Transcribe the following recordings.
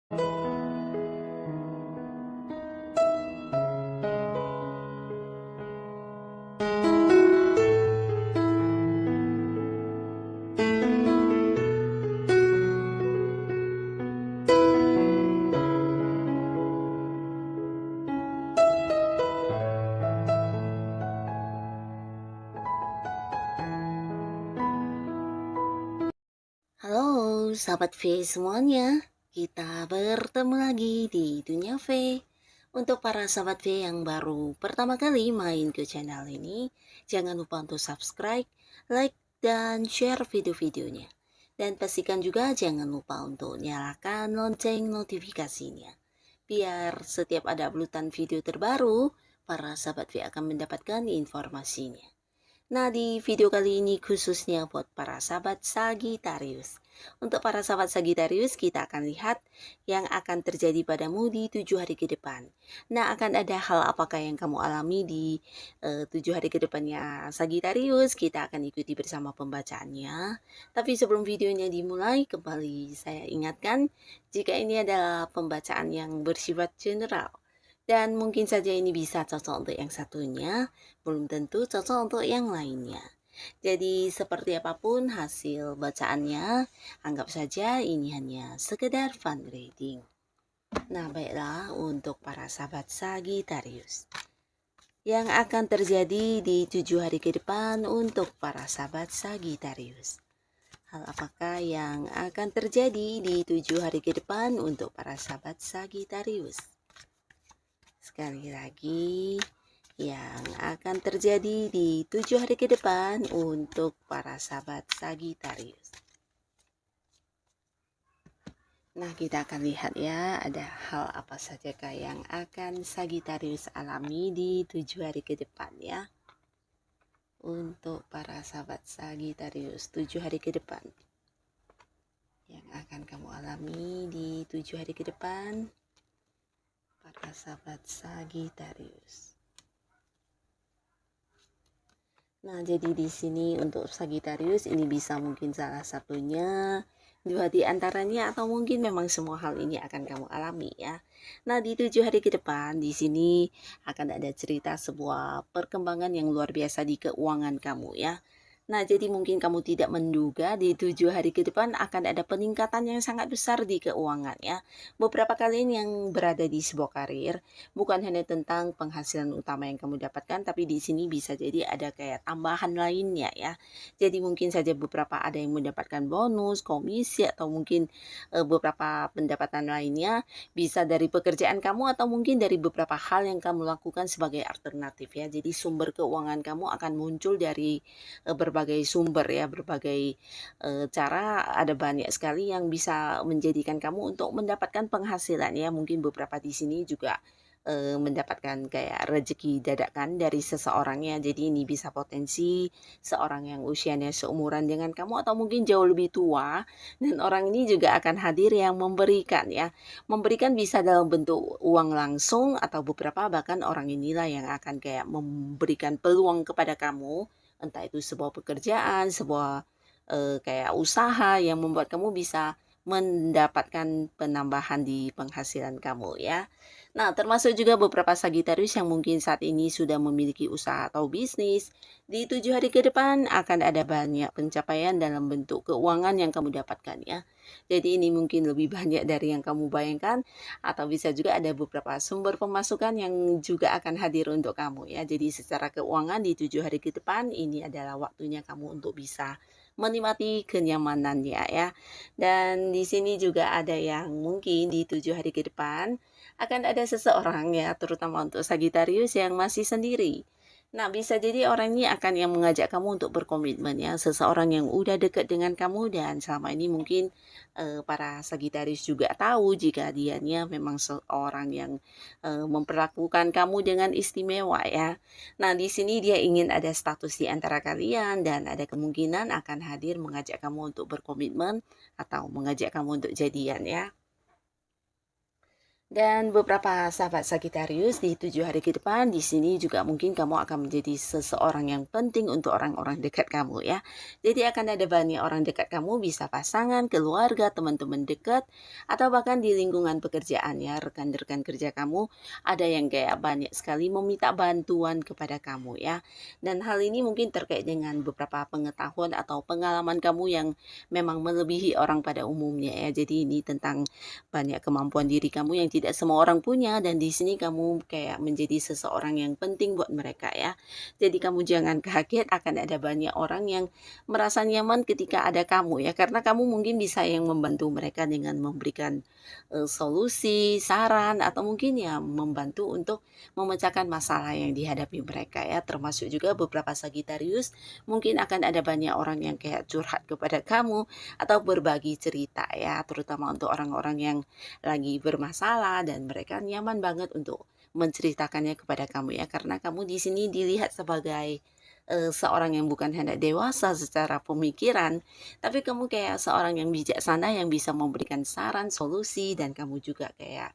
Halo, sahabat V semuanya. Kita bertemu lagi di Dunia V. Untuk para sahabat V yang baru pertama kali main ke channel ini, jangan lupa untuk subscribe, like, dan share video-videonya. Dan pastikan juga jangan lupa untuk nyalakan lonceng notifikasinya. Biar setiap ada uploadan video terbaru, para sahabat V akan mendapatkan informasinya. Nah, di video kali ini khususnya buat para sahabat Sagittarius. Untuk para sahabat Sagittarius, kita akan lihat yang akan terjadi padamu di 7 hari ke depan. Nah, akan ada hal apakah yang kamu alami di 7 hari ke depannya Sagittarius? Kita akan ikuti bersama pembacaannya. Tapi sebelum videonya dimulai, kembali saya ingatkan, jika ini adalah pembacaan yang bersifat general, dan mungkin saja ini bisa cocok untuk yang satunya, belum tentu cocok untuk yang lainnya. Jadi seperti apapun hasil bacaannya, anggap saja ini hanya sekedar fun reading. Nah, baiklah untuk para sahabat Sagittarius. Yang akan terjadi di 7 hari ke depan untuk para sahabat Sagittarius. Hal apakah yang akan terjadi di 7 hari ke depan untuk para sahabat Sagittarius? Sekali lagi, yang akan terjadi di 7 hari ke depan untuk para sahabat Sagittarius. Nah, kita akan lihat ya, ada hal apa sajakah yang akan Sagittarius alami di 7 hari ke depan ya. Untuk para sahabat Sagittarius, 7 hari ke depan. Yang akan kamu alami di 7 hari ke depan, para sahabat Sagittarius. Nah, jadi di sini untuk Sagittarius ini bisa mungkin salah satunya, dua di antaranya, atau mungkin memang semua hal ini akan kamu alami ya. Nah, di 7 hari ke depan di sini akan ada cerita sebuah perkembangan yang luar biasa di keuangan kamu ya. Nah, jadi mungkin kamu tidak menduga di 7 hari ke depan akan ada peningkatan yang sangat besar di keuangan ya. Beberapa kalian yang berada di sebuah karir, bukan hanya tentang penghasilan utama yang kamu dapatkan, tapi di sini bisa jadi ada kayak tambahan lainnya ya. Jadi mungkin saja beberapa ada yang mendapatkan bonus, komisi, atau mungkin beberapa pendapatan lainnya, bisa dari pekerjaan kamu atau mungkin dari beberapa hal yang kamu lakukan sebagai alternatif ya. Jadi sumber keuangan kamu akan muncul dari berbagai sumber ya, berbagai cara, ada banyak sekali yang bisa menjadikan kamu untuk mendapatkan penghasilan ya. Mungkin beberapa di sini juga mendapatkan kayak rezeki dadakan dari seseorang ya. Jadi ini bisa potensi seorang yang usianya seumuran dengan kamu atau mungkin jauh lebih tua, dan orang ini juga akan hadir yang memberikan ya. Memberikan bisa dalam bentuk uang langsung, atau beberapa bahkan orang inilah yang akan kayak memberikan peluang kepada kamu, entah itu sebuah pekerjaan, sebuah kayak usaha yang membuat kamu bisa mendapatkan penambahan di penghasilan kamu ya. Nah, termasuk juga beberapa Sagittarius yang mungkin saat ini sudah memiliki usaha atau bisnis. Di 7 hari ke depan akan ada banyak pencapaian dalam bentuk keuangan yang kamu dapatkan ya. Jadi ini mungkin lebih banyak dari yang kamu bayangkan, atau bisa juga ada beberapa sumber pemasukan yang juga akan hadir untuk kamu ya. Jadi secara keuangan di 7 hari ke depan ini adalah waktunya kamu untuk bisa menikmati kenyamanannya ya. Dan di sini juga ada yang mungkin di 7 hari ke depan akan ada seseorang ya, terutama untuk Sagittarius yang masih sendiri. Nah, bisa jadi orang ini akan yang mengajak kamu untuk berkomitmen ya, seseorang yang udah dekat dengan kamu, dan selama ini mungkin para Sagittarius juga tahu jika dianya memang seorang yang memperlakukan kamu dengan istimewa ya. Nah, di sini dia ingin ada status di antara kalian, dan ada kemungkinan akan hadir mengajak kamu untuk berkomitmen atau mengajak kamu untuk jadian ya. Dan beberapa sahabat Sagittarius di 7 hari ke depan di sini juga mungkin kamu akan menjadi seseorang yang penting untuk orang-orang dekat kamu ya. Jadi akan ada banyak orang dekat kamu, bisa pasangan, keluarga, teman-teman dekat, atau bahkan di lingkungan pekerjaan ya, rekan-rekan kerja kamu ada yang kayak banyak sekali meminta bantuan kepada kamu ya. Dan hal ini mungkin terkait dengan beberapa pengetahuan atau pengalaman kamu yang memang melebihi orang pada umumnya ya. Jadi ini tentang banyak kemampuan diri kamu yang tidak semua orang punya, dan di sini kamu kayak menjadi seseorang yang penting buat mereka ya. Jadi kamu jangan kaget akan ada banyak orang yang merasa nyaman ketika ada kamu ya, karena kamu mungkin bisa yang membantu mereka dengan memberikan solusi, saran, atau mungkin ya membantu untuk memecahkan masalah yang dihadapi mereka ya. Termasuk juga beberapa Sagitarius mungkin akan ada banyak orang yang kayak curhat kepada kamu atau berbagi cerita ya, terutama untuk orang-orang yang lagi bermasalah dan mereka nyaman banget untuk menceritakannya kepada kamu ya, karena kamu di sini dilihat sebagai seorang yang bukan hanya dewasa secara pemikiran, tapi kamu kayak seorang yang bijaksana yang bisa memberikan saran, solusi, dan kamu juga kayak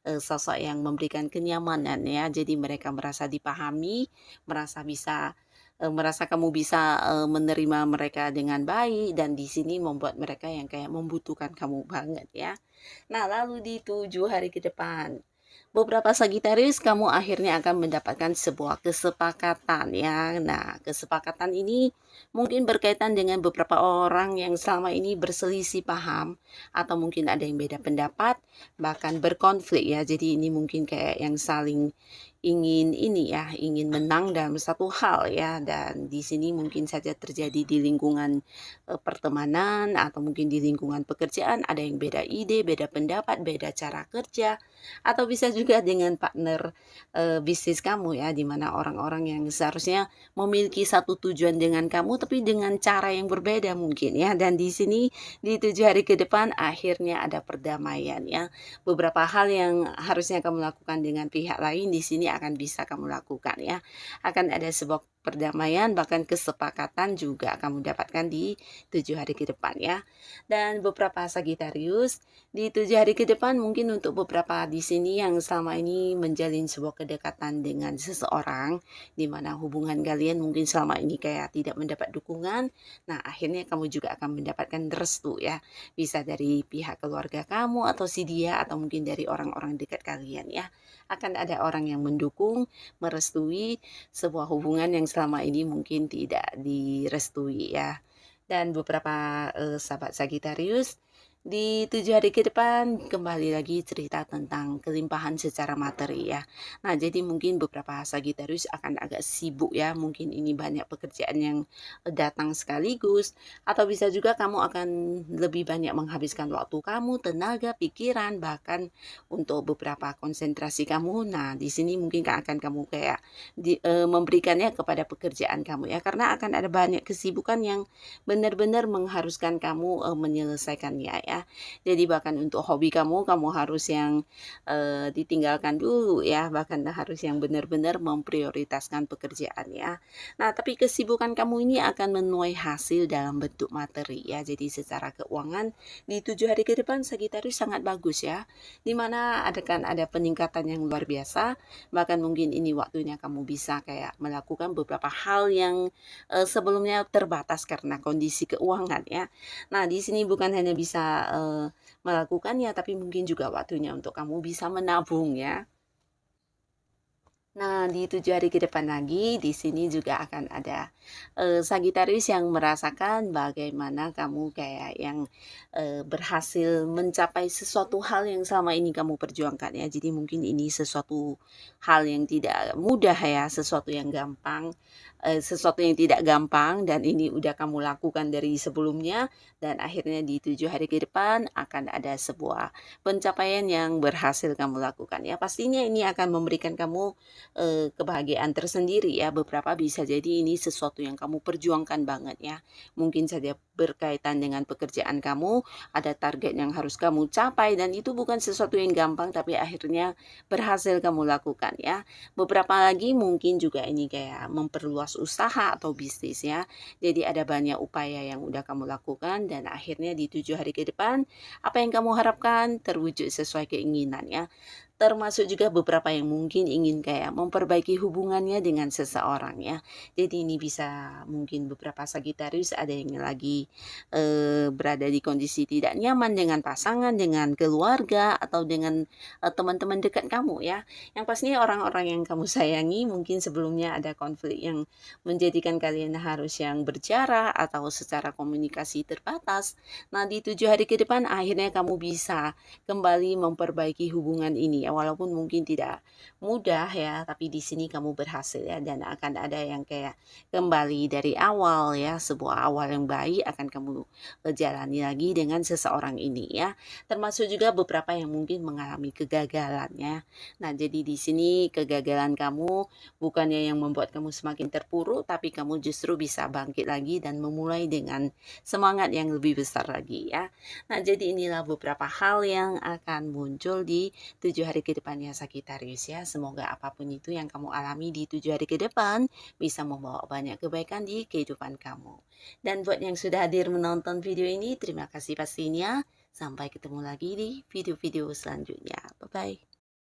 sosok yang memberikan kenyamanan ya. Jadi mereka merasa dipahami, merasa kamu bisa menerima mereka dengan baik, dan di sini membuat mereka yang kayak membutuhkan kamu banget ya. Nah, lalu di 7 hari ke depan, beberapa Sagitarius kamu akhirnya akan mendapatkan sebuah kesepakatan ya. Nah, kesepakatan ini mungkin berkaitan dengan beberapa orang yang selama ini berselisih paham, atau mungkin ada yang beda pendapat, bahkan berkonflik ya. Jadi ini mungkin kayak yang saling ingin ini ya, ingin menang dalam satu hal ya, dan di sini mungkin saja terjadi di lingkungan pertemanan, atau mungkin di lingkungan pekerjaan ada yang beda ide, beda pendapat, beda cara kerja, atau bisa juga dengan partner bisnis kamu ya, di mana orang-orang yang seharusnya memiliki satu tujuan dengan kamu tapi dengan cara yang berbeda mungkin ya. Dan di sini di 7 hari ke depan akhirnya ada perdamaian ya. Beberapa hal yang harusnya kamu lakukan dengan pihak lain di sini akan bisa kamu lakukan ya. Akan ada sebuah perdamaian, bahkan kesepakatan juga kamu dapatkan di 7 hari ke depan ya. Dan beberapa Sagitarius di 7 hari ke depan mungkin untuk beberapa di sini yang selama ini menjalin sebuah kedekatan dengan seseorang, di mana hubungan kalian mungkin selama ini kayak tidak mendapat dukungan. Nah, akhirnya kamu juga akan mendapatkan restu ya. Bisa dari pihak keluarga kamu atau si dia, atau mungkin dari orang-orang dekat kalian ya. Akan ada orang yang mendukung, merestui sebuah hubungan yang selama ini mungkin tidak direstui ya. Dan beberapa sahabat Sagitarius di 7 hari ke depan kembali lagi cerita tentang kelimpahan secara materi ya. Nah, jadi mungkin beberapa Sagitarius akan agak sibuk ya. Mungkin ini banyak pekerjaan yang datang sekaligus, atau bisa juga kamu akan lebih banyak menghabiskan waktu kamu, tenaga, pikiran, bahkan untuk beberapa konsentrasi kamu. Nah, di sini mungkin akan kamu kayak memberikannya kepada pekerjaan kamu ya, karena akan ada banyak kesibukan yang benar-benar mengharuskan kamu menyelesaikannya ya. Jadi bahkan untuk hobi kamu, kamu harus yang ditinggalkan dulu ya, bahkan harus yang benar-benar memprioritaskan pekerjaan ya. Nah, tapi kesibukan kamu ini akan menuai hasil dalam bentuk materi ya. Jadi secara keuangan di 7 hari ke depan Sagittarius sangat bagus ya. Dimana ada peningkatan yang luar biasa, bahkan mungkin ini waktunya kamu bisa kayak melakukan beberapa hal yang sebelumnya terbatas karena kondisi keuangan ya. Nah, di sini bukan hanya bisa melakukannya, tapi mungkin juga waktunya untuk kamu bisa menabung ya. Nah, di 7 hari ke depan lagi, di sini juga akan ada Sagitarius yang merasakan bagaimana kamu kayak yang berhasil mencapai sesuatu hal yang selama ini kamu perjuangkan ya. Jadi mungkin ini sesuatu hal yang tidak mudah ya, sesuatu yang gampang, sesuatu yang tidak gampang, dan ini udah kamu lakukan dari sebelumnya, dan akhirnya di 7 hari ke depan akan ada sebuah pencapaian yang berhasil kamu lakukan ya. Pastinya ini akan memberikan kamu kebahagiaan tersendiri ya. Beberapa bisa jadi ini sesuatu yang kamu perjuangkan banget ya. Mungkin saja berkaitan dengan pekerjaan kamu, ada target yang harus kamu capai dan itu bukan sesuatu yang gampang tapi akhirnya berhasil kamu lakukan ya. Beberapa lagi mungkin juga ini kayak memperluas usaha atau bisnis ya. Jadi ada banyak upaya yang udah kamu lakukan dan akhirnya di 7 hari ke depan apa yang kamu harapkan terwujud sesuai keinginan ya. Termasuk juga beberapa yang mungkin ingin kayak memperbaiki hubungannya dengan seseorang ya. Jadi ini bisa mungkin beberapa Sagittarius ada yang lagi berada di kondisi tidak nyaman dengan pasangan, dengan keluarga atau dengan teman-teman dekat kamu ya. Yang pastinya orang-orang yang kamu sayangi mungkin sebelumnya ada konflik yang menjadikan kalian harus yang berjarak atau secara komunikasi terbatas. Nah, di 7 hari ke depan akhirnya kamu bisa kembali memperbaiki hubungan ini ya, walaupun mungkin tidak mudah ya, tapi di sini kamu berhasil ya dan akan ada yang kayak kembali dari awal ya, sebuah awal yang baik akan kamu jalani lagi dengan seseorang ini ya. Termasuk juga beberapa yang mungkin mengalami kegagalan ya. Nah, jadi di sini kegagalan kamu bukannya yang membuat kamu semakin terpuruk, tapi kamu justru bisa bangkit lagi dan memulai dengan semangat yang lebih besar lagi ya. Nah, jadi inilah beberapa hal yang akan muncul di 7 hari ke depannya Sagittarius ya. Semoga apapun itu yang kamu alami di 7 hari ke depan bisa membawa banyak kebaikan di kehidupan kamu. Dan buat yang sudah hadir menonton video ini, terima kasih pastinya. Sampai ketemu lagi di video-video selanjutnya. Bye-bye.